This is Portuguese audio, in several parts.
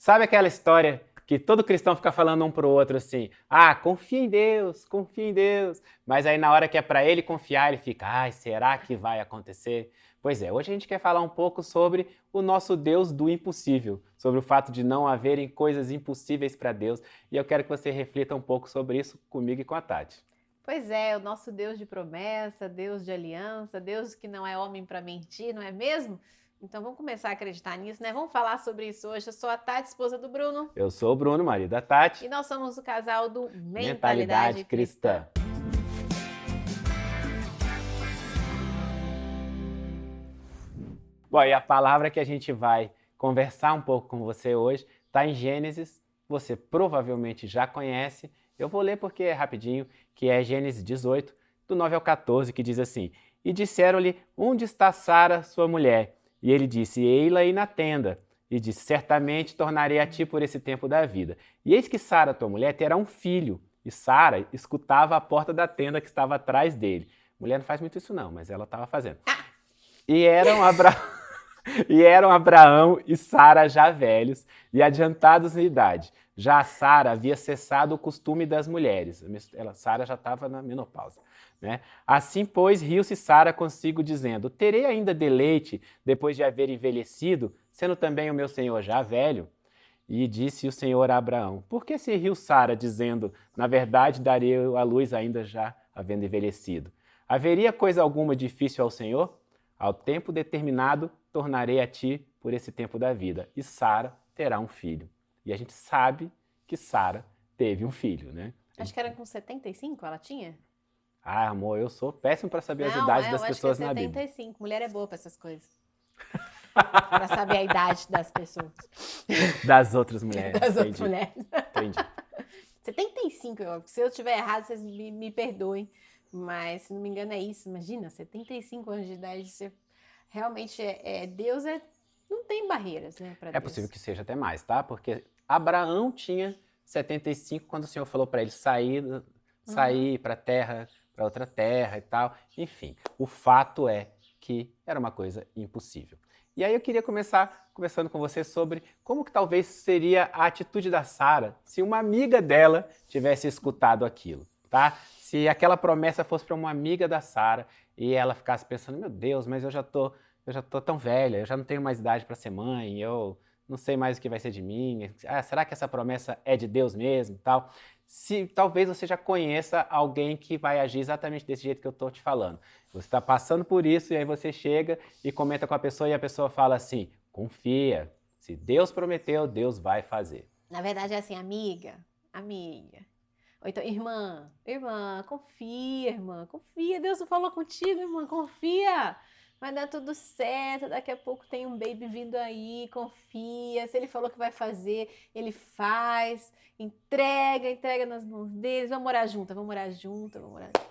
Sabe aquela história que todo cristão fica falando um pro outro assim, confia em Deus, mas aí na hora que é para ele confiar, ele fica, ai, será que vai acontecer? Pois é, hoje a gente quer falar um pouco sobre o nosso Deus do impossível, sobre o fato de não haverem coisas impossíveis para Deus, e eu quero que você reflita um pouco sobre isso comigo e com a Tati. Pois é, o nosso Deus de promessa, Deus de aliança, Deus que não é homem para mentir, não é mesmo? Então vamos começar a acreditar nisso, né? Vamos falar sobre isso hoje. Eu sou a Tati, esposa do Bruno. Eu sou o Bruno, marido da Tati. E nós somos o casal do Mentalidade Cristã. Bom, e a palavra que a gente vai conversar um pouco com você hoje está em Gênesis, você provavelmente já conhece. Eu vou ler porque é rapidinho, que é Gênesis 18, do 9 ao 14, que diz assim: E disseram-lhe, onde está Sara, sua mulher? E ele disse, ei-la aí na tenda. E disse, certamente tornarei a ti por esse tempo da vida. E eis que Sara, tua mulher, terá um filho. E Sara escutava a porta da tenda que estava atrás dele. Mulher não faz muito isso não, mas ela estava fazendo. E eram Abraão e Sara já velhos e adiantados em idade. Já Sara havia cessado o costume das mulheres. Sara já estava na menopausa. Né? Assim, pois, riu-se Sara consigo, dizendo, terei ainda deleite depois de haver envelhecido, sendo também o meu senhor já velho? E disse o Senhor a Abraão, por que se riu Sara, dizendo, na verdade darei a luz ainda já havendo envelhecido? Haveria coisa alguma difícil ao Senhor? Ao tempo determinado, tornarei a ti por esse tempo da vida, e Sara terá um filho. E a gente sabe que Sara teve um filho, né? Acho que era com 75 ela tinha? Ah, amor, eu sou péssimo para saber as idades das pessoas na Bíblia. Eu acho que é 75. Mulher é boa para essas coisas. Para saber a idade das pessoas. Das outras mulheres. Das outras mulheres. Entendi. 75, se eu estiver errado, vocês me perdoem. Mas, se não me engano, é isso. Imagina, 75 anos de idade, você realmente Deus não tem barreiras, né, para Deus. É possível que seja até mais, tá? Porque Abraão tinha 75 quando o Senhor falou para ele sair para terra, para outra terra e tal. Enfim, o fato é que era uma coisa impossível. E aí eu queria começar conversando com você sobre como que talvez seria a atitude da Sara se uma amiga dela tivesse escutado aquilo, tá? Se aquela promessa fosse para uma amiga da Sara e ela ficasse pensando, meu Deus, mas eu já tô tão velha, eu já não tenho mais idade para ser mãe, eu não sei mais o que vai ser de mim, será que essa promessa é de Deus mesmo, tal? Se talvez você já conheça alguém que vai agir exatamente desse jeito que eu estou te falando. Você está passando por isso e aí você chega e comenta com a pessoa e a pessoa fala assim, confia, se Deus prometeu, Deus vai fazer. Na verdade é assim, amiga. Ou então, irmã, confia, Deus não falou contigo, irmã, confia. Vai dar tudo certo, daqui a pouco tem um baby vindo aí, confia. Se ele falou que vai fazer, ele faz. Entrega nas mãos deles. Vamos morar junto.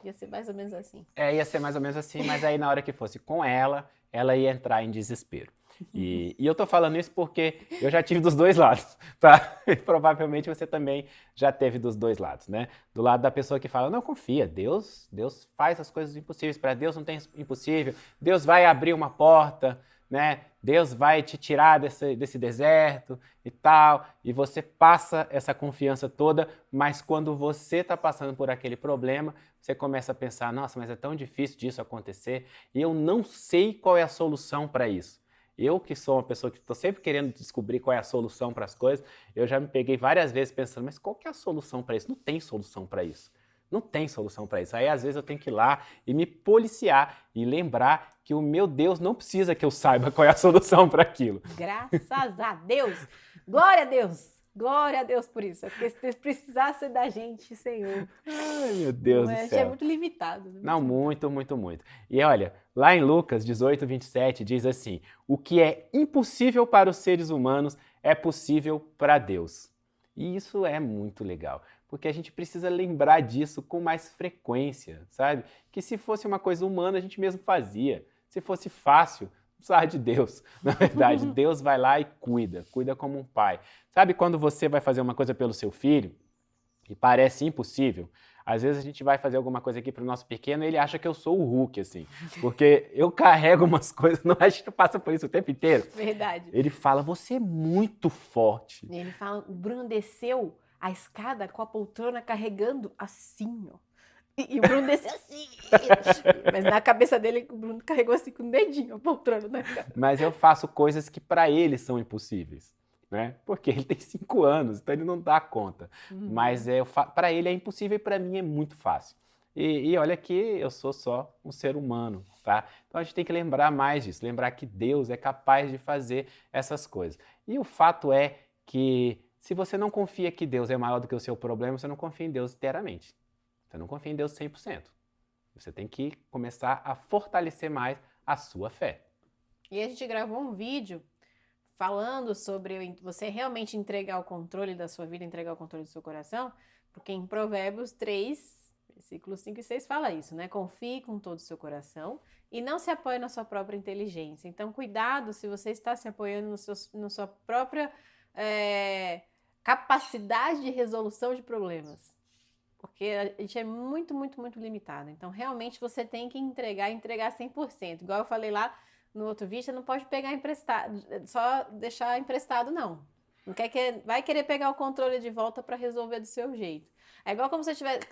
Ia ser mais ou menos assim. Ia ser mais ou menos assim, mas aí na hora que fosse com ela ia entrar em desespero. E eu tô falando isso porque eu já tive dos dois lados, tá? E provavelmente você também já teve dos dois lados, né? Do lado da pessoa que fala, não, confia, Deus faz as coisas impossíveis, para Deus não tem impossível, Deus vai abrir uma porta, né? Deus vai te tirar desse deserto e tal, e você passa essa confiança toda, mas quando você tá passando por aquele problema, você começa a pensar, nossa, mas é tão difícil disso acontecer, e eu não sei qual é a solução para isso. Eu, que sou uma pessoa que estou sempre querendo descobrir qual é a solução para as coisas, eu já me peguei várias vezes pensando, mas qual que é a solução para isso? Não tem solução para isso. Não tem solução para isso. Aí, às vezes, eu tenho que ir lá e me policiar e lembrar que o meu Deus não precisa que eu saiba qual é a solução para aquilo. Graças a Deus! Glória a Deus! Glória a Deus por isso. É porque se precisasse da gente, Senhor. Ai, meu Deus do céu. A gente é muito limitado. Né? Não, muito. E olha, lá em Lucas 18, 27, diz assim, o que é impossível para os seres humanos é possível para Deus. E isso é muito legal, porque a gente precisa lembrar disso com mais frequência, sabe? Que se fosse uma coisa humana, a gente mesmo fazia. Se fosse fácil, precisava de Deus. Na verdade, Deus vai lá e cuida como um pai. Sabe quando você vai fazer uma coisa pelo seu filho e parece impossível, às vezes a gente vai fazer alguma coisa aqui para o nosso pequeno e ele acha que eu sou o Hulk, assim, porque eu carrego umas coisas, não, a gente passa por isso o tempo inteiro. Verdade. Ele fala, você é muito forte. E ele fala, o Bruno desceu a escada com a poltrona carregando assim, ó. E o Bruno desceu assim. Mas na cabeça dele, o Bruno carregou assim com o dedinho a poltrona na escada. Mas eu faço coisas que para ele são impossíveis, né? Porque ele tem 5 anos, então ele não dá conta. Mas para ele é impossível e para mim é muito fácil. E olha que eu sou só um ser humano, tá? Então a gente tem que lembrar mais disso, lembrar que Deus é capaz de fazer essas coisas. E o fato é que se você não confia que Deus é maior do que o seu problema, você não confia em Deus inteiramente. Você não confia em Deus 100%. Você tem que começar a fortalecer mais a sua fé. E a gente gravou um vídeo falando sobre você realmente entregar o controle da sua vida, entregar o controle do seu coração, porque em Provérbios 3, versículos 5 e 6 fala isso, né? Confie com todo o seu coração e não se apoie na sua própria inteligência. Então, cuidado se você está se apoiando na sua própria capacidade de resolução de problemas. Porque a gente é muito, muito, muito limitado. Então, realmente, você tem que entregar 100%. Igual eu falei lá no outro vídeo, você não pode pegar emprestado, só deixar emprestado, não. Não vai querer pegar o controle de volta para resolver do seu jeito. É igual como se você tivesse,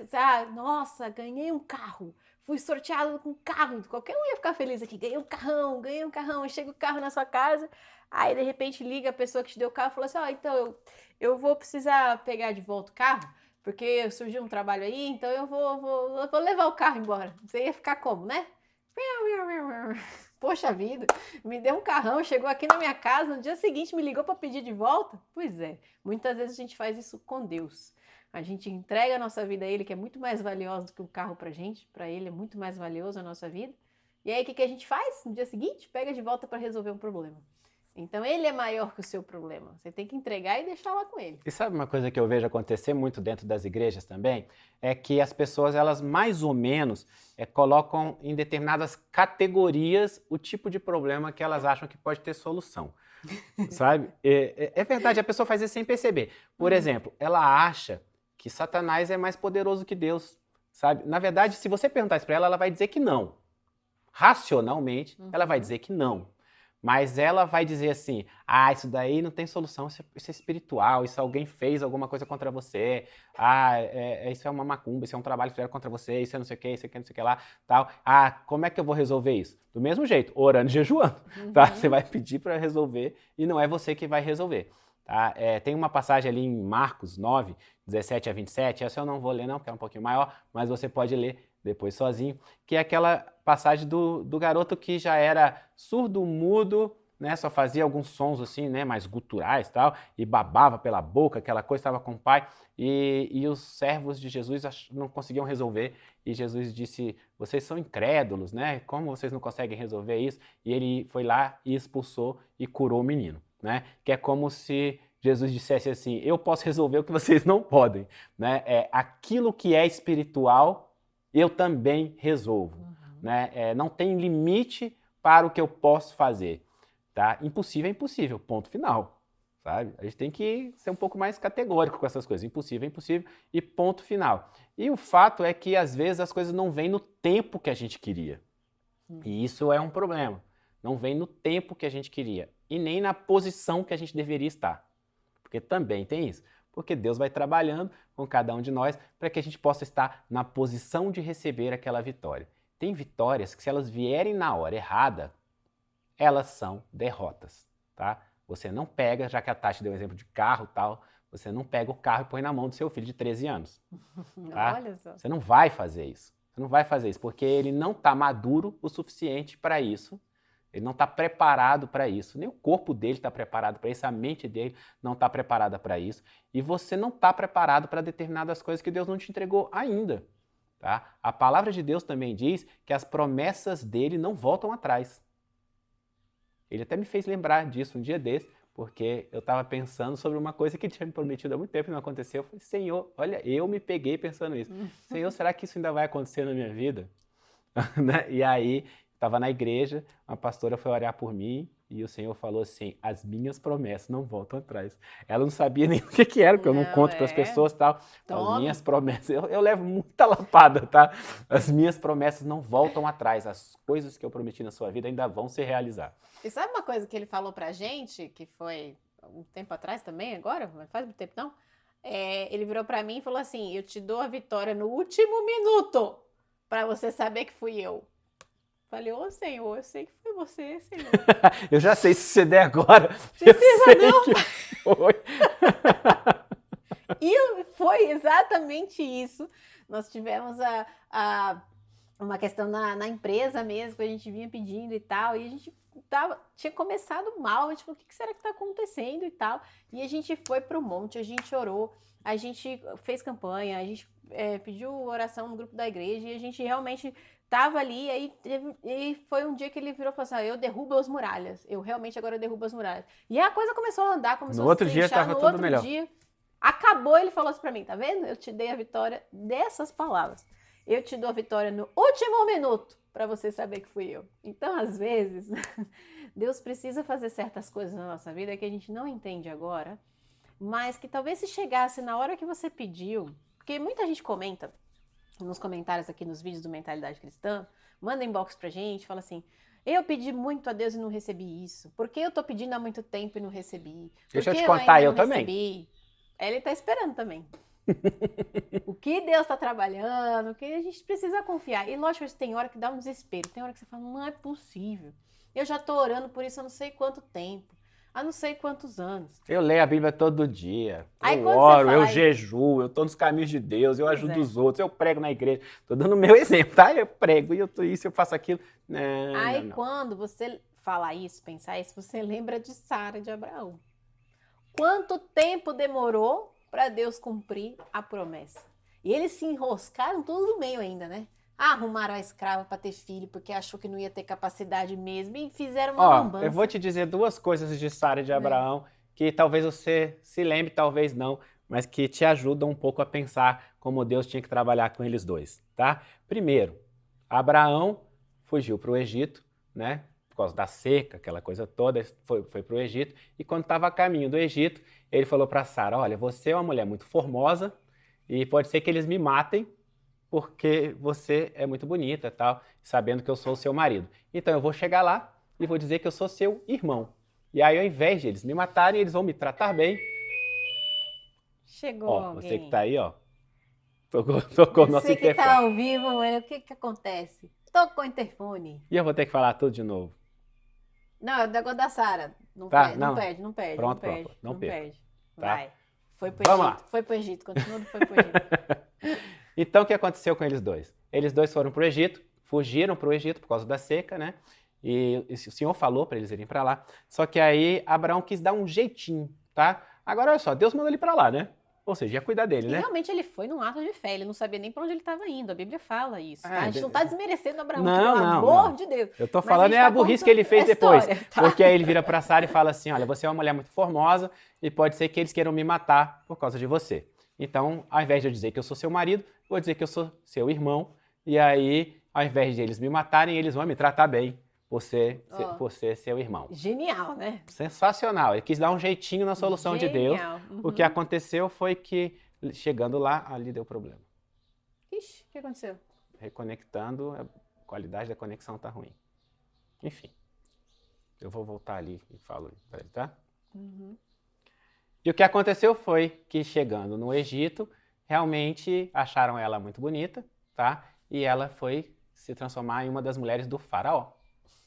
nossa, ganhei um carro, fui sorteado com um carro, qualquer um ia ficar feliz aqui, ganhei um carrão, e chega o carro na sua casa, aí de repente liga a pessoa que te deu o carro e falou assim, então eu vou precisar pegar de volta o carro, porque surgiu um trabalho aí, então eu vou levar o carro embora. Você ia ficar como, né? Poxa vida, me deu um carrão, chegou aqui na minha casa, no dia seguinte me ligou para pedir de volta? Pois é, muitas vezes a gente faz isso com Deus. A gente entrega a nossa vida a Ele, que é muito mais valiosa do que o carro pra gente. Para Ele é muito mais valioso a nossa vida. E aí o que a gente faz? No dia seguinte, pega de volta para resolver um problema. Então, ele é maior que o seu problema. Você tem que entregar e deixar lá com ele. E sabe uma coisa que eu vejo acontecer muito dentro das igrejas também? É que as pessoas, elas mais ou menos colocam em determinadas categorias o tipo de problema que elas acham que pode ter solução. Sabe? É verdade, a pessoa faz isso sem perceber. Por exemplo, ela acha que Satanás é mais poderoso que Deus. Sabe? Na verdade, se você perguntar isso para ela vai dizer que não. Racionalmente, ela vai dizer que não. Mas ela vai dizer assim, isso daí não tem solução, isso é espiritual, isso alguém fez alguma coisa contra você, isso é uma macumba, isso é um trabalho que fizeram contra você, isso é não sei o que, isso é não sei o que lá, tal. Como é que eu vou resolver isso? Do mesmo jeito, orando e jejuando, tá? Você vai pedir para resolver e não é você que vai resolver. Tá? Tem uma passagem ali em Marcos 9, 17 a 27, essa eu não vou ler não, porque é um pouquinho maior, mas você pode ler depois sozinho, que é aquela passagem do garoto que já era surdo, mudo, né, só fazia alguns sons assim, né, mais guturais e tal, e babava pela boca, aquela coisa, estava com o pai, e os servos de Jesus não conseguiam resolver, e Jesus disse, vocês são incrédulos, né, como vocês não conseguem resolver isso? E ele foi lá e expulsou e curou o menino, né, que é como se Jesus dissesse assim, eu posso resolver o que vocês não podem, né, aquilo que é espiritual, eu também resolvo. Né? Não tem limite para o que eu posso fazer. Tá? Impossível é impossível, ponto final. Sabe? A gente tem que ser um pouco mais categórico com essas coisas. Impossível é impossível e ponto final. E o fato é que às vezes as coisas não vêm no tempo que a gente queria. E isso é um problema. Não vem no tempo que a gente queria e nem na posição que a gente deveria estar. Porque também tem isso. Porque Deus vai trabalhando com cada um de nós para que a gente possa estar na posição de receber aquela vitória. Tem vitórias que, se elas vierem na hora errada, elas são derrotas, tá? Você não pega, já que a Tati deu um exemplo de carro e tal, você não pega o carro e põe na mão do seu filho de 13 anos. Tá? Olha só. Você não vai fazer isso. Você não vai fazer isso, porque ele não está maduro o suficiente para isso. Ele não está preparado para isso, nem o corpo dele está preparado para isso, a mente dele não está preparada para isso, e você não está preparado para determinadas coisas que Deus não te entregou ainda. Tá? A palavra de Deus também diz que as promessas dele não voltam atrás. Ele até me fez lembrar disso um dia desse, porque eu estava pensando sobre uma coisa que ele tinha me prometido há muito tempo e não aconteceu. Eu falei, Senhor, olha, eu me peguei pensando nisso. Senhor, será que isso ainda vai acontecer na minha vida? E aí, estava na igreja, uma pastora foi orar por mim e o Senhor falou assim, as minhas promessas não voltam atrás. Ela não sabia nem o que era, porque eu não conto para as pessoas e tal. As minhas promessas, eu levo muita lapada, tá? As minhas promessas não voltam atrás. As coisas que eu prometi na sua vida ainda vão se realizar. E sabe uma coisa que ele falou pra gente, que foi um tempo atrás também, agora? Não faz muito tempo não? Ele virou pra mim e falou assim, eu te dou a vitória no último minuto, pra você saber que fui eu. Falei, ô Senhor, eu sei que foi você, Senhor. Eu já sei se você der agora. Precisa não. Que foi. E foi exatamente isso. Nós tivemos uma questão na empresa mesmo, que a gente vinha pedindo e tal, e a gente tinha começado mal, a gente falou, o que será que está acontecendo e tal, e a gente foi para o monte, a gente orou, a gente fez campanha, a gente pediu oração no grupo da igreja, e a gente realmente estava ali, e foi um dia que ele virou e falou assim, eu derrubo as muralhas, eu realmente agora derrubo as muralhas. E a coisa começou a andar, começou no a outro se dia inchar, estava tudo melhor. Acabou, ele falou assim pra mim, tá vendo? Eu te dei a vitória dessas palavras. Eu te dou a vitória no último minuto para você saber que fui eu. Então, às vezes, Deus precisa fazer certas coisas na nossa vida que a gente não entende agora, mas que talvez se chegasse na hora que você pediu, porque muita gente comenta nos comentários aqui nos vídeos do Mentalidade Cristã, manda inbox pra gente, fala assim, eu pedi muito a Deus e não recebi isso. Por que eu tô pedindo há muito tempo e não recebi? Deixa eu te contar, eu também. Recebi? Ele tá esperando também. O que Deus está trabalhando, o que a gente precisa confiar. E lógico que tem hora que dá um desespero, tem hora que você fala, não é possível. Eu já estou orando por isso há não sei quanto tempo, há não sei quantos anos. Eu leio a Bíblia todo dia, Aí, eu oro, eu jejuo, eu estou nos caminhos de Deus, eu ajudo os outros, eu prego na igreja. Estou dando o meu exemplo, tá? Eu prego, e eu faço aquilo. Não. Quando você fala isso, pensar isso, você lembra de Sara e de Abraão. Quanto tempo demorou para Deus cumprir a promessa? E eles se enroscaram tudo no meio ainda, né? Arrumaram a escrava para ter filho, porque achou que não ia ter capacidade mesmo, e fizeram uma lambança. Eu vou te dizer duas coisas de Sara e de Abraão, que talvez você se lembre, talvez não, mas que te ajudam um pouco a pensar como Deus tinha que trabalhar com eles dois, tá? Primeiro, Abraão fugiu para o Egito, né? Por causa da seca, aquela coisa toda, foi para o Egito, e quando estava a caminho do Egito, ele falou para Sara, olha, você é uma mulher muito formosa, e pode ser que eles me matem, porque você é muito bonita, tal, sabendo que eu sou o seu marido. Então eu vou chegar lá e vou dizer que eu sou seu irmão. E aí, ao invés de eles me matarem, eles vão me tratar bem. Chegou alguém. Você que tá aí, ó, tocou o nosso interfone. Você que tá ao vivo, o que acontece? Tocou o interfone. E eu vou ter que falar tudo de novo. Não, é o negócio da Sara. Não perde. Pronto, não perde. Tá? Vai. Foi pro Egito, continua, foi pro Egito. Então, o que aconteceu com eles dois? Eles dois foram pro Egito, fugiram pro Egito por causa da seca, né? E o Senhor falou para eles irem para lá. Só que aí Abraão quis dar um jeitinho, tá? Agora, olha só, Deus mandou ele para lá, né? Ou seja, ia cuidar dele, né? E realmente ele foi num ato de fé, ele não sabia nem para onde ele estava indo. A Bíblia fala isso, tá? A gente não está desmerecendo Abraão, pelo amor de Deus. Eu tô falando a burrice que ele fez depois. Tá? Porque aí ele vira para Sara e fala assim, olha, você é uma mulher muito formosa e pode ser que eles queiram me matar por causa de você. Então, ao invés de eu dizer que eu sou seu marido, vou dizer que eu sou seu irmão. E aí, ao invés de eles me matarem, eles vão me tratar bem. Você ser seu irmão. Genial, né? Sensacional. Ele quis dar um jeitinho na solução de Deus. Uhum. O que aconteceu foi que, chegando lá, ali deu problema. Ixi, o que aconteceu? Reconectando, a qualidade da conexão tá ruim. Enfim. Eu vou voltar ali e falo para ele, tá? Uhum. E o que aconteceu foi que, chegando no Egito, realmente acharam ela muito bonita, tá? E ela foi se transformar em uma das mulheres do faraó.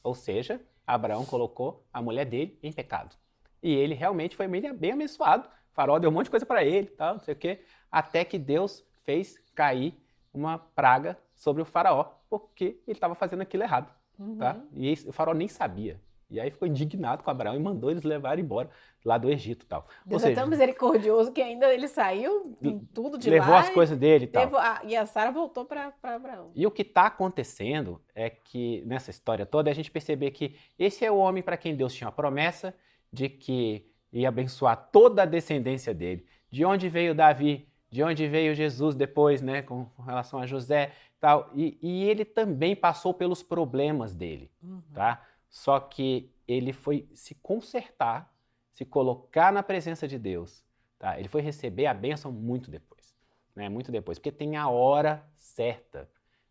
Ou seja, Abraão colocou a mulher dele em pecado. E ele realmente foi bem abençoado. O faraó deu um monte de coisa para ele, tal, não sei o quê, até que Deus fez cair uma praga sobre o faraó, porque ele estava fazendo aquilo errado. Uhum. Tá? E o faraó nem sabia. E aí ficou indignado com Abraão e mandou eles levarem embora lá do Egito e tal. Deus é tão misericordioso que ainda ele saiu em tudo de levou lá. Levou as coisas dele e tal. E a Sara voltou para Abraão. E o que está acontecendo é que, nessa história toda, a gente perceber que esse é o homem para quem Deus tinha a promessa de que ia abençoar toda a descendência dele. De onde veio Davi, de onde veio Jesus depois, né, com relação a José e tal. E ele também passou pelos problemas dele, tá? Só que ele foi se consertar, se colocar na presença de Deus, tá? Ele foi receber a bênção muito depois, né? Muito depois, porque tem a hora certa.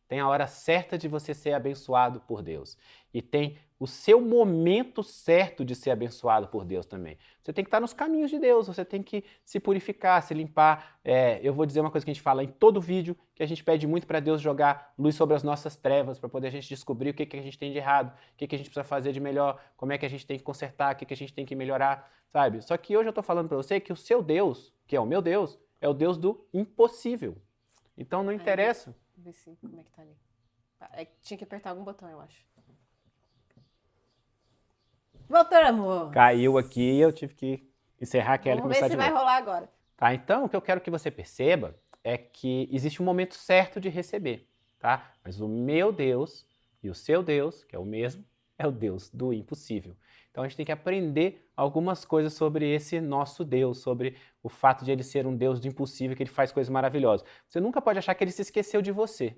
Tem a hora certa de você ser abençoado por Deus. E tem o seu momento certo de ser abençoado por Deus também. Você tem que estar nos caminhos de Deus, você tem que se purificar, se limpar. Eu vou dizer uma coisa que a gente fala em todo vídeo, que a gente pede muito para Deus jogar luz sobre as nossas trevas, para poder a gente descobrir o que a gente tem de errado, o que a gente precisa fazer de melhor, como é que a gente tem que consertar, o que a gente tem que melhorar, sabe? Só que hoje eu estou falando para você que o seu Deus, que é o meu Deus, é o Deus do impossível. Então não interessa. Ver se como é que tá ali. Tinha que apertar algum botão, eu acho. Voltamos! Caiu aqui e eu tive que encerrar aquela e Vamos começar ver se de vai novo. rolar agora. Tá, então o que eu quero que você perceba é que existe um momento certo de receber, tá? Mas o meu Deus e o seu Deus, que é o mesmo, é o Deus do impossível. Então a gente tem que aprender algumas coisas sobre esse nosso Deus, sobre o fato de ele ser um Deus do impossível, que ele faz coisas maravilhosas. Você nunca pode achar que ele se esqueceu de você.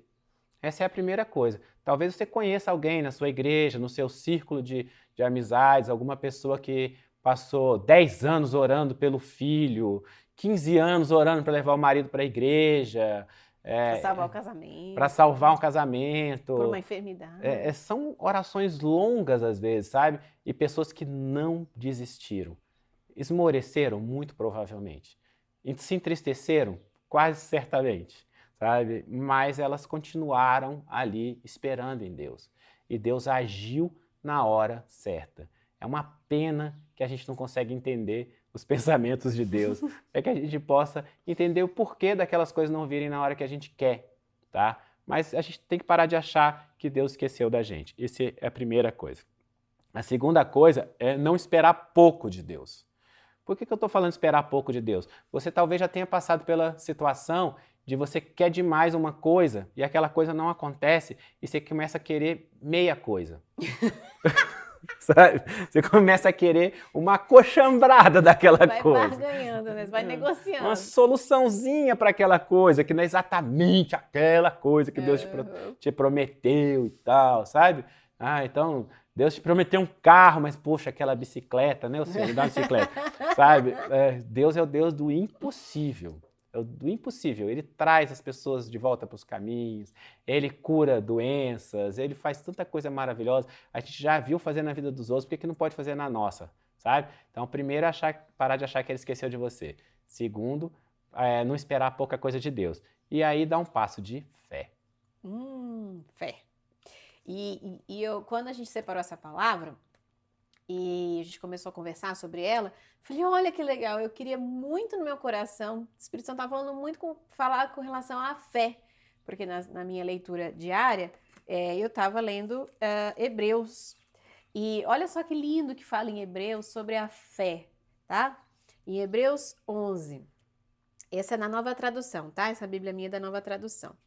Essa é a primeira coisa. Talvez você conheça alguém na sua igreja, no seu círculo de amizades, alguma pessoa que passou 10 anos orando pelo filho, 15 anos orando para levar o marido para a igreja. Para salvar o casamento. Para salvar um casamento. Por uma enfermidade. São orações longas às vezes, sabe? E pessoas que não desistiram. Esmoreceram, muito provavelmente. E se entristeceram, quase certamente, sabe? Mas elas continuaram ali esperando em Deus. E Deus agiu na hora certa. É uma pena que a gente não consegue entender os pensamentos de Deus, é que a gente possa entender o porquê daquelas coisas não virem na hora que a gente quer, tá? Mas a gente tem que parar de achar que Deus esqueceu da gente. Essa é a primeira coisa. A segunda coisa é não esperar pouco de Deus. Por que eu estou falando esperar pouco de Deus? Você talvez já tenha passado pela situação de você quer demais uma coisa e aquela coisa não acontece e você começa a querer meia coisa. Sabe? Você começa a querer uma coxambrada daquela coisa. Vai barganhando, né? Você vai negociando. Uma soluçãozinha para aquela coisa, que não é exatamente aquela coisa que Deus te prometeu e tal, sabe? Então, Deus te prometeu um carro, mas, poxa, aquela bicicleta, né? O Senhor me dá uma bicicleta, sabe? Deus é o Deus do impossível. É o do impossível. Ele traz as pessoas de volta para os caminhos, ele cura doenças, ele faz tanta coisa maravilhosa. A gente já viu fazer na vida dos outros, por que não pode fazer na nossa, sabe? Então, primeiro, parar de achar que ele esqueceu de você. Segundo, não esperar pouca coisa de Deus. E aí, dar um passo de fé. Fé. Quando a gente separou essa palavra, e a gente começou a conversar sobre ela, falei, olha que legal, eu queria muito no meu coração, o Espírito Santo estava falando muito falar com relação à fé, porque na minha leitura diária, eu estava lendo Hebreus, e olha só que lindo que fala em Hebreus sobre a fé, tá? Em Hebreus 11, essa é na Nova Tradução, tá? Essa Bíblia minha é da Nova Tradução.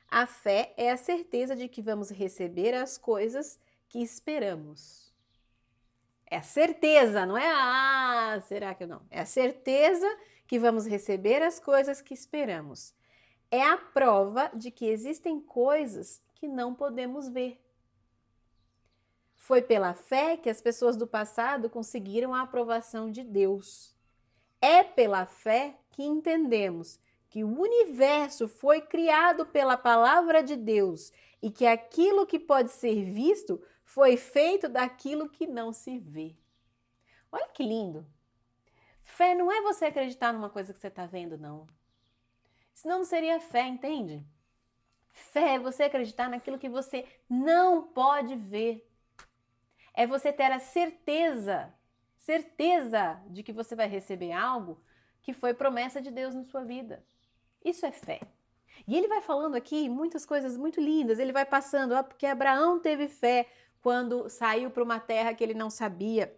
A fé é a certeza de que vamos receber as coisas que esperamos. É a certeza, não é será que não? É a certeza que vamos receber as coisas que esperamos. É a prova de que existem coisas que não podemos ver. Foi pela fé que as pessoas do passado conseguiram a aprovação de Deus. É pela fé que entendemos que o universo foi criado pela palavra de Deus e que aquilo que pode ser visto foi feito daquilo que não se vê. Olha que lindo. Fé não é você acreditar numa coisa que você está vendo, não. Senão não seria fé, entende? Fé é você acreditar naquilo que você não pode ver. É você ter a certeza de que você vai receber algo que foi promessa de Deus na sua vida. Isso é fé. E ele vai falando aqui muitas coisas muito lindas. Ele vai passando, porque Abraão teve fé quando saiu para uma terra que ele não sabia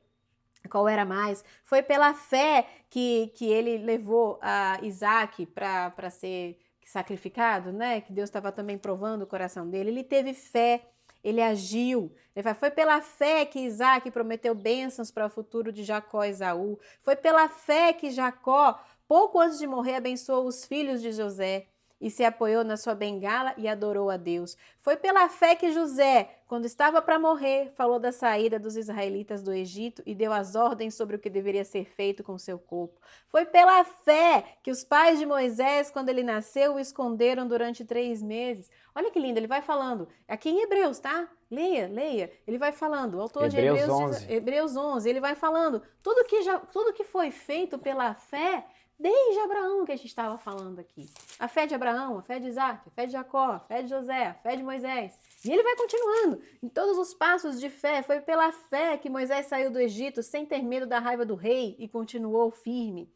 qual era mais. Foi pela fé que ele levou a Isaac para ser sacrificado, né? Que Deus estava também provando o coração dele. Ele teve fé, ele agiu. Foi pela fé que Isaac prometeu bênçãos para o futuro de Jacó e Esaú. Foi pela fé que Jacó, pouco antes de morrer, abençoou os filhos de José e se apoiou na sua bengala e adorou a Deus. Foi pela fé que José quando estava para morrer, falou da saída dos israelitas do Egito e deu as ordens sobre o que deveria ser feito com seu corpo. Foi pela fé que os pais de Moisés, quando ele nasceu, o esconderam durante 3 meses. Olha que lindo, ele vai falando. Aqui em Hebreus, tá? Leia, leia. Ele vai falando. O autor de Hebreus Hebreus, 11. Hebreus 11, ele vai falando. Tudo que foi feito pela fé, desde Abraão que a gente estava falando aqui. A fé de Abraão, a fé de Isaac, a fé de Jacó, a fé de José, a fé de Moisés. E ele vai continuando. Em todos os passos de fé, foi pela fé que Moisés saiu do Egito sem ter medo da raiva do rei e continuou firme,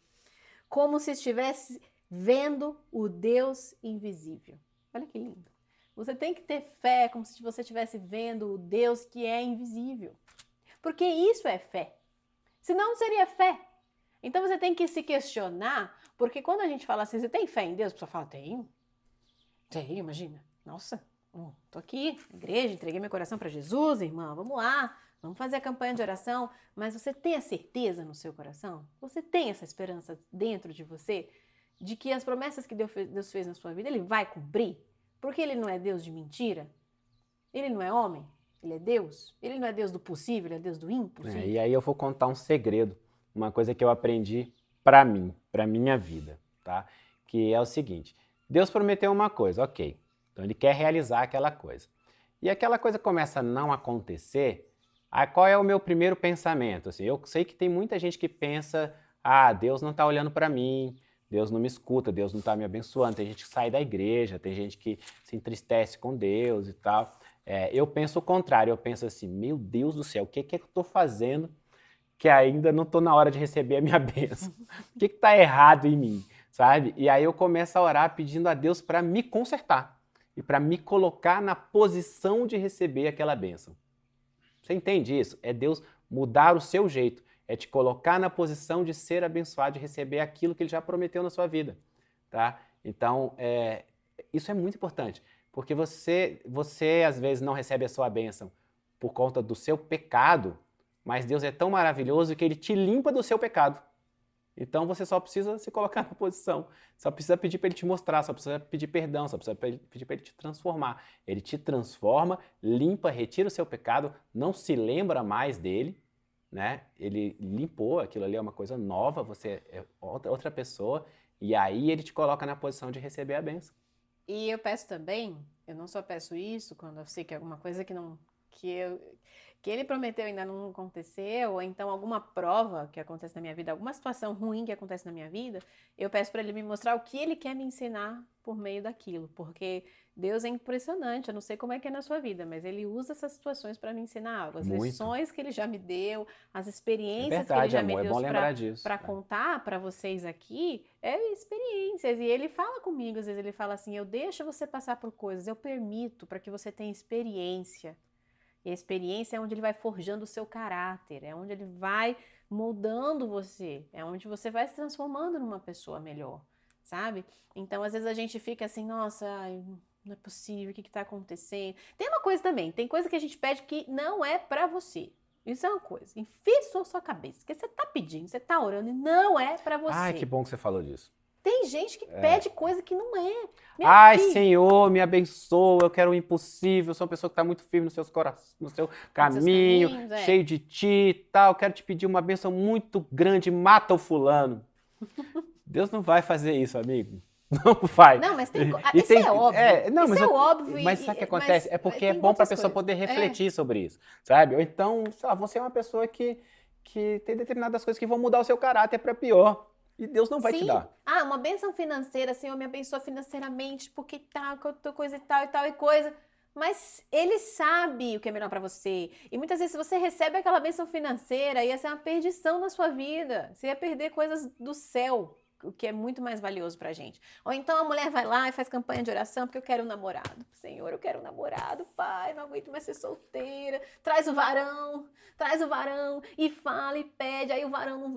como se estivesse vendo o Deus invisível. Olha que lindo. Você tem que ter fé como se você estivesse vendo o Deus que é invisível. Porque isso é fé. Senão não seria fé. Então você tem que se questionar, porque quando a gente fala assim, você tem fé em Deus? A pessoa fala, tenho. Tenho, imagina. Nossa, tô aqui na igreja, entreguei meu coração para Jesus, irmã, vamos lá. Vamos fazer a campanha de oração. Mas você tem a certeza no seu coração? Você tem essa esperança dentro de você? De que as promessas que Deus fez na sua vida, Ele vai cumprir? Porque Ele não é Deus de mentira? Ele não é homem? Ele é Deus? Ele não é Deus do possível, Ele é Deus do impossível? E aí eu vou contar um segredo, uma coisa que eu aprendi para mim, para minha vida, tá? Que é o seguinte, Deus prometeu uma coisa, ok, então Ele quer realizar aquela coisa. E aquela coisa começa a não acontecer, aí qual é o meu primeiro pensamento? Assim, eu sei que tem muita gente que pensa, Deus não está olhando para mim, Deus não me escuta, Deus não está me abençoando, tem gente que sai da igreja, tem gente que se entristece com Deus e tal. Eu penso o contrário, eu penso assim, meu Deus do céu, o que é que eu estou fazendo que ainda não estou na hora de receber a minha bênção? O que está errado em mim, sabe? E aí eu começo a orar pedindo a Deus para me consertar e para me colocar na posição de receber aquela bênção. Você entende isso? É Deus mudar o seu jeito, é te colocar na posição de ser abençoado, de receber aquilo que Ele já prometeu na sua vida, tá? Então, isso é muito importante, porque você às vezes não recebe a sua bênção por conta do seu pecado, mas Deus é tão maravilhoso que Ele te limpa do seu pecado. Então você só precisa se colocar na posição, só precisa pedir para Ele te mostrar, só precisa pedir perdão, só precisa pedir para Ele te transformar. Ele te transforma, limpa, retira o seu pecado, não se lembra mais dele, né? Ele limpou, aquilo ali é uma coisa nova, você é outra pessoa, e aí Ele te coloca na posição de receber a bênção. E eu peço também, eu não só peço isso quando eu sei que é alguma coisa que Ele prometeu ainda não aconteceu, ou então alguma prova que acontece na minha vida, alguma situação ruim que acontece na minha vida, eu peço para Ele me mostrar o que Ele quer me ensinar por meio daquilo, porque Deus é impressionante, eu não sei como é que é na sua vida, mas Ele usa essas situações para me ensinar algo, as lições que Ele já me deu, as experiências que Ele já me deu para contar para vocês aqui, experiências, e Ele fala comigo, às vezes Ele fala assim, eu deixo você passar por coisas, eu permito para que você tenha experiência. E a experiência é onde Ele vai forjando o seu caráter, é onde Ele vai moldando você, é onde você vai se transformando numa pessoa melhor, sabe? Então, às vezes a gente fica assim, nossa, não é possível, o que está acontecendo? Tem uma coisa também, tem coisa que a gente pede que não é pra você. Isso é uma coisa, enfia isso na sua cabeça, porque você tá pedindo, você tá orando e não é pra você. Ai, que bom que você falou disso. Tem gente que pede coisa que não é. Senhor, me abençoa, eu quero o impossível, eu sou uma pessoa que está muito firme no seu caminho, cheio de ti e tal, quero te pedir uma bênção muito grande, mata o fulano. Deus não vai fazer isso, amigo. Não vai. Não, mas isso é óbvio. Isso é óbvio. Mas sabe o que acontece? É porque é bom para a pessoa poder refletir sobre isso, sabe? Ou então, você é uma pessoa que tem determinadas coisas que vão mudar o seu caráter para pior. E Deus não vai te dar. Uma bênção financeira, Senhor, me abençoa financeiramente, porque tal, coisa e tal e coisa. Mas Ele sabe o que é melhor para você. E muitas vezes, se você recebe aquela bênção financeira, ia ser uma perdição na sua vida. Você ia perder coisas do céu, o que é muito mais valioso pra gente. Ou então a mulher vai lá e faz campanha de oração porque eu quero um namorado. Senhor, eu quero um namorado, Pai, não aguento mais ser solteira. Traz o varão e fala e pede, aí o varão não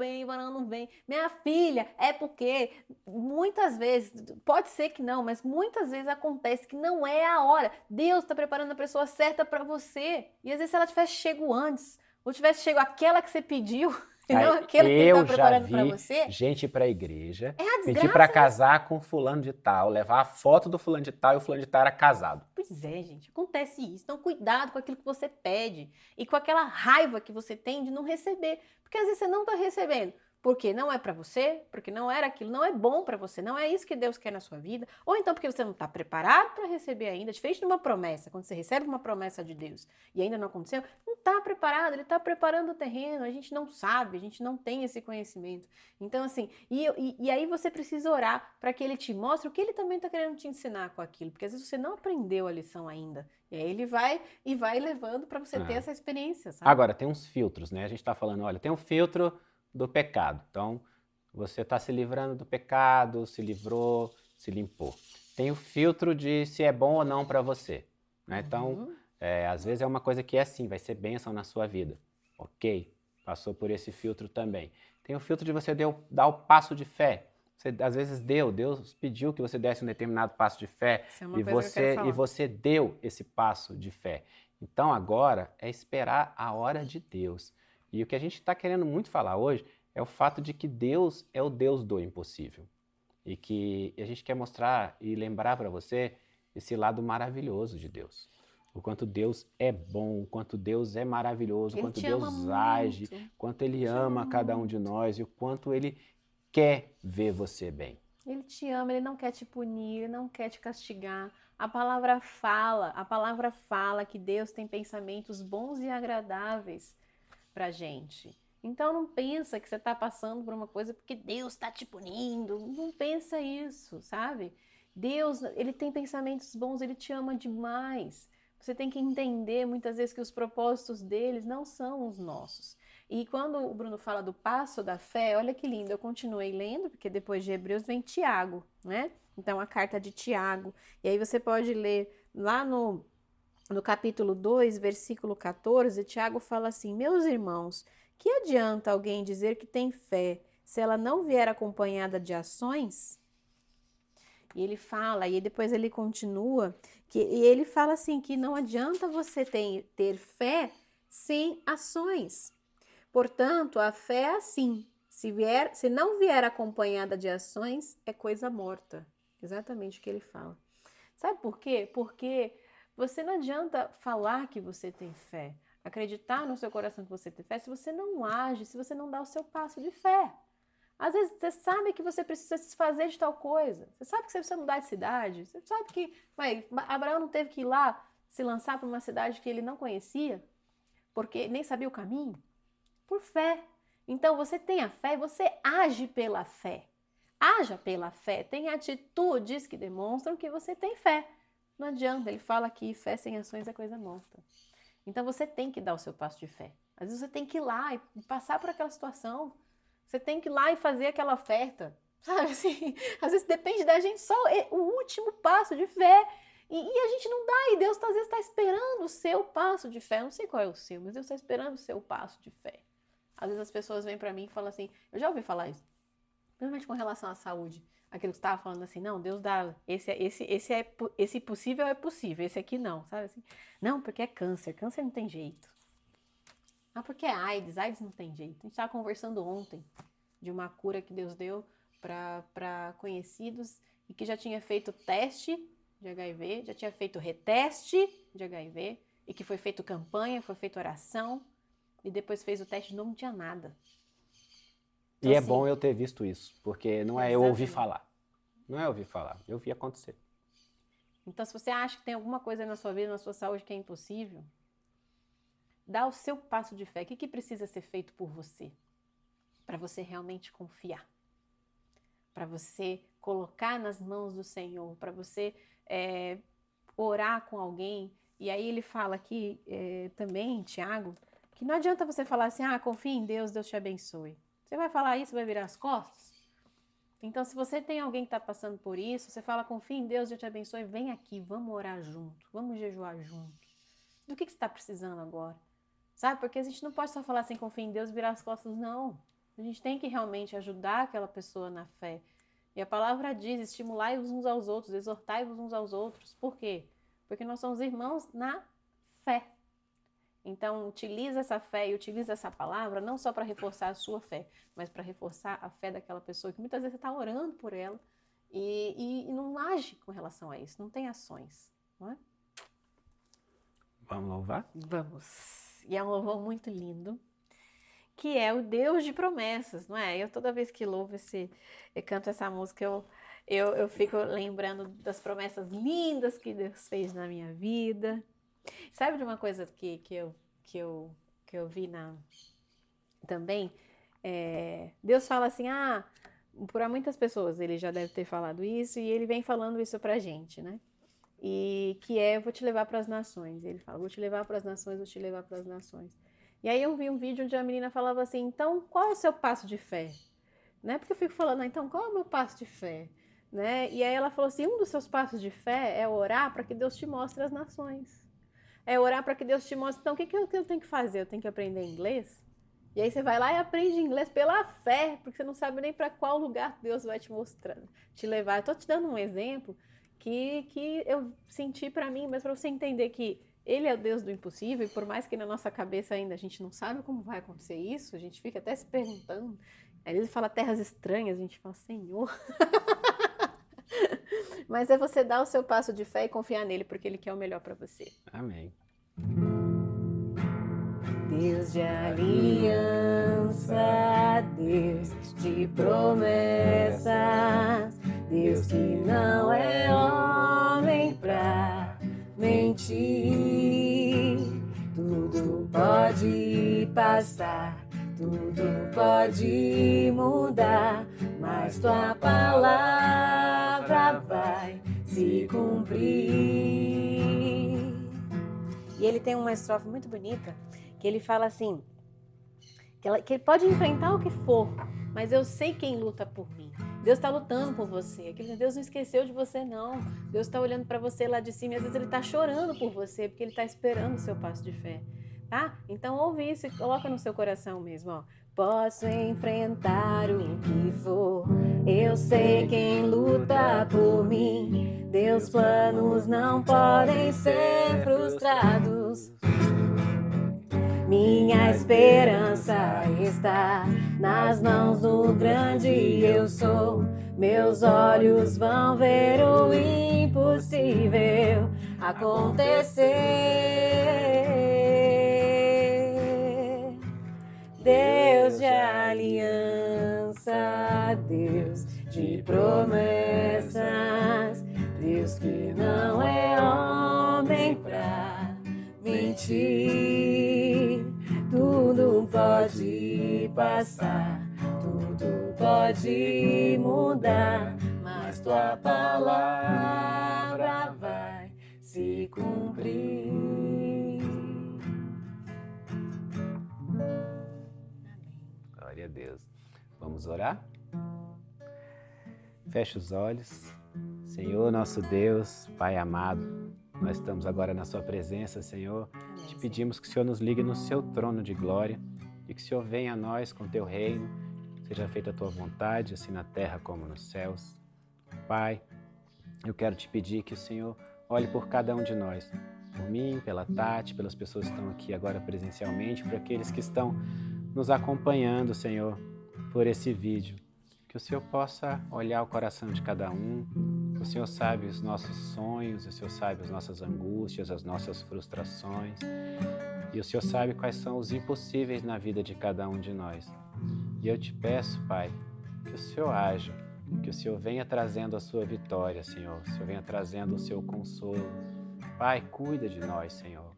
vem. Minha filha, é porque muitas vezes, pode ser que não, mas muitas vezes acontece que não é a hora. Deus está preparando a pessoa certa pra você. E às vezes se ela tivesse chego antes, ou tivesse chego aquela que você pediu, não aquela que Ele está preparando para você. Gente ir para a igreja, pedir para casar com fulano de tal, levar a foto do fulano de tal e o fulano de tal era casado. Pois é, gente, acontece isso. Então, cuidado com aquilo que você pede e com aquela raiva que você tem de não receber. Porque às vezes você não está recebendo porque não é para você, porque não era aquilo, não é bom para você, não é isso que Deus quer na sua vida. Ou então porque você não está preparado para receber ainda, diferente de uma promessa. Quando você recebe uma promessa de Deus e ainda não aconteceu, não está preparado, ele está preparando o terreno, a gente não sabe, a gente não tem esse conhecimento. Então, assim, e aí você precisa orar para que ele te mostre o que ele também está querendo te ensinar com aquilo, porque às vezes você não aprendeu a lição ainda. E aí ele vai levando para você ter essa experiência, sabe? Agora, tem uns filtros, né? A gente está falando, olha, tem um filtro do pecado. Então, você está se livrando do pecado, se livrou, se limpou. Tem o filtro de se é bom ou não para você, né? Então, às vezes é uma coisa que é assim, vai ser bênção na sua vida. Ok, passou por esse filtro também. Tem o filtro de você dar o passo de fé. Você, às vezes Deus pediu que você desse um determinado passo de fé e você deu esse passo de fé. Então agora é esperar a hora de Deus. E o que a gente está querendo muito falar hoje é o fato de que Deus é o Deus do impossível. E que a gente quer mostrar e lembrar para você esse lado maravilhoso de Deus. O quanto Deus é bom, o quanto Deus é maravilhoso, o quanto Deus age, o quanto Ele ama cada um de nós e o quanto Ele quer ver você bem. Ele te ama, ele não quer te punir, ele não quer te castigar. A palavra fala que Deus tem pensamentos bons e agradáveis pra gente. Então não pensa que você está passando por uma coisa porque Deus está te punindo. Não pensa isso, sabe? Deus, ele tem pensamentos bons, ele te ama demais. Você tem que entender muitas vezes que os propósitos deles não são os nossos. E quando o Bruno fala do passo da fé, olha que lindo, eu continuei lendo, porque depois de Hebreus vem Tiago, né? Então a carta de Tiago. E aí você pode ler lá no capítulo 2, versículo 14, Tiago fala assim: meus irmãos, que adianta alguém dizer que tem fé se ela não vier acompanhada de ações? E ele fala, e depois ele continua, e ele fala assim, que não adianta você ter fé sem ações. Portanto, a fé é assim, se não vier acompanhada de ações, é coisa morta. Exatamente o que ele fala. Sabe por quê? Porque você não adianta falar que você tem fé, acreditar no seu coração que você tem fé, se você não age, se você não dá o seu passo de fé. Às vezes você sabe que você precisa se desfazer de tal coisa, você sabe que você precisa mudar de cidade, você sabe que Abraão não teve que ir lá se lançar para uma cidade que ele não conhecia, porque nem sabia o caminho, por fé. Então você tem a fé e você age pela fé. Haja pela fé, tem atitudes que demonstram que você tem fé. Não adianta, ele fala que fé sem ações é coisa morta. Então você tem que dar o seu passo de fé. Às vezes você tem que ir lá e passar por aquela situação. Você tem que ir lá e fazer aquela oferta. Sabe assim? Às vezes depende da gente só o último passo de fé. E a gente não dá, e Deus às vezes está esperando o seu passo de fé. Eu não sei qual é o seu, mas Deus está esperando o seu passo de fé. Às vezes as pessoas vêm para mim e falam assim, eu já ouvi falar isso, principalmente com relação à saúde. Aquilo que você estava falando assim, não, Deus dá, esse possível é possível, esse aqui não, sabe assim? Não, porque é câncer não tem jeito. Ah, porque é AIDS não tem jeito. A gente estava conversando ontem de uma cura que Deus deu para conhecidos e que já tinha feito teste de HIV, já tinha feito reteste de HIV e que foi feito campanha, foi feita oração e depois fez o teste e não tinha nada. Então, e é assim, bom eu ter visto isso, porque não é eu ouvir falar. Não é ouvir falar, eu vi acontecer. Então, se você acha que tem alguma coisa na sua vida, na sua saúde que é impossível, dá o seu passo de fé. O que precisa ser feito por você? Para você realmente confiar. Para você colocar nas mãos do Senhor. Para você orar com alguém. E aí ele fala aqui também, Tiago, que não adianta você falar assim, confia em Deus, Deus te abençoe. Você vai falar isso, vai virar as costas? Então, se você tem alguém que está passando por isso, você fala, confia em Deus, Deus te abençoe, vem aqui, vamos orar junto, vamos jejuar junto. Do que você está precisando agora? Sabe? Porque a gente não pode só falar assim, confia em Deus e virar as costas, não. A gente tem que realmente ajudar aquela pessoa na fé. E a palavra diz, estimulai-vos uns aos outros, exortai-vos uns aos outros. Por quê? Porque nós somos irmãos na fé. Então, utiliza essa fé e utiliza essa palavra não só para reforçar a sua fé, mas para reforçar a fé daquela pessoa que muitas vezes você está orando por ela e não age com relação a isso, não tem ações, não é? Vamos louvar? Vamos. E é um louvor muito lindo, que é o Deus de promessas, não é? Eu toda vez que louvo canto essa música, eu fico lembrando das promessas lindas que Deus fez na minha vida. Sabe de uma coisa que eu vi também? Deus fala assim, para muitas pessoas ele já deve ter falado isso e ele vem falando isso pra gente, né? E que eu vou te levar para as nações. Ele fala, vou te levar para as nações, vou te levar para as nações. E aí eu vi um vídeo onde a menina falava assim, então qual é o seu passo de fé? Né? Porque eu fico falando, então qual é o meu passo de fé? Né? E aí ela falou assim, um dos seus passos de fé é orar para que Deus te mostre as nações. É orar para que Deus te mostre. Então o que eu tenho que fazer? Eu tenho que aprender inglês? E aí você vai lá e aprende inglês pela fé, porque você não sabe nem para qual lugar Deus vai te mostrar, te levar. Eu estou te dando um exemplo que eu senti para mim, mas para você entender que ele é o Deus do impossível, e por mais que na nossa cabeça ainda a gente não sabe como vai acontecer isso, a gente fica até se perguntando. Aí ele fala terras estranhas, a gente fala, Senhor. Mas é você dar o seu passo de fé e confiar nele, porque ele quer o melhor para você. Amém. Deus de aliança, Deus de promessas, Deus que não é homem pra mentir. Tudo pode passar, tudo pode mudar, mas tua palavra vai se cumprir. E ele tem uma estrofe muito bonita, que ele fala assim, que ele pode enfrentar o que for, mas eu sei quem luta por mim. Deus está lutando por você. Deus não esqueceu de você, não. Deus está olhando para você lá de cima e às vezes ele está chorando por você, porque ele está esperando o seu passo de fé. Tá? Então ouve isso e coloca no seu coração mesmo. Ó. Posso enfrentar o que for, eu sei quem luta por mim. Deus planos não podem ser frustrados. Minha esperança está nas mãos do grande eu sou. Meus olhos vão ver o impossível acontecer. Deus de aliança, Deus de promessas, Deus que não é homem pra mentir. Tudo pode passar, tudo pode mudar, mas tua palavra vai se cumprir. Glória a Deus. Vamos orar? Feche os olhos. Senhor, nosso Deus, Pai amado, nós estamos agora na sua presença, Senhor. Te pedimos que o Senhor nos ligue no seu trono de glória e que o Senhor venha a nós com teu reino. Seja feita a tua vontade, assim na terra como nos céus. Pai, eu quero te pedir que o Senhor olhe por cada um de nós. Por mim, pela Tati, pelas pessoas que estão aqui agora presencialmente, por aqueles que estão nos acompanhando, Senhor, por esse vídeo. Que o Senhor possa olhar o coração de cada um. O Senhor sabe os nossos sonhos, o Senhor sabe as nossas angústias, as nossas frustrações. E o Senhor sabe quais são os impossíveis na vida de cada um de nós. E eu te peço, Pai, que o Senhor haja, que o Senhor venha trazendo a sua vitória, Senhor. O Senhor venha trazendo o seu consolo. Pai, cuida de nós, Senhor.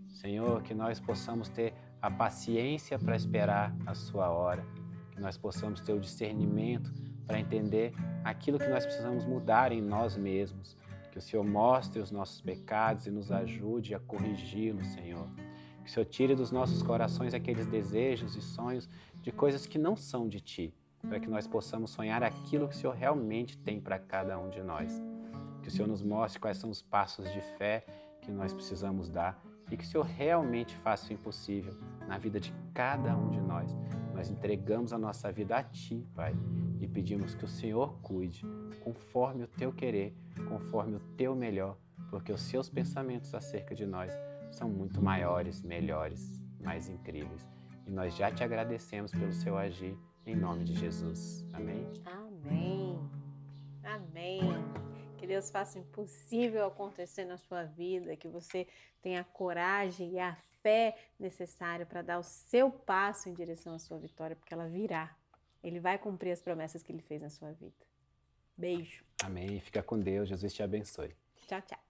Senhor, que nós possamos ter a paciência para esperar a sua hora. Que nós possamos ter o discernimento para entender aquilo que nós precisamos mudar em nós mesmos. Que o Senhor mostre os nossos pecados e nos ajude a corrigi-los, Senhor. Que o Senhor tire dos nossos corações aqueles desejos e sonhos de coisas que não são de Ti, para que nós possamos sonhar aquilo que o Senhor realmente tem para cada um de nós. Que o Senhor nos mostre quais são os passos de fé que nós precisamos dar e que o Senhor realmente faça o impossível na vida de cada um de nós. Nós entregamos a nossa vida a Ti, Pai, e pedimos que o Senhor cuide conforme o Teu querer, conforme o Teu melhor, porque os Seus pensamentos acerca de nós são muito maiores, melhores, mais incríveis. E nós já Te agradecemos pelo Seu agir, em nome de Jesus. Amém? Amém. Amém. Que Deus faça o impossível acontecer na sua vida, que você tenha a coragem e a fé necessária para dar o seu passo em direção à sua vitória, porque ela virá. Ele vai cumprir as promessas que ele fez na sua vida. Beijo. Amém. Fica com Deus. Jesus te abençoe. Tchau, tchau.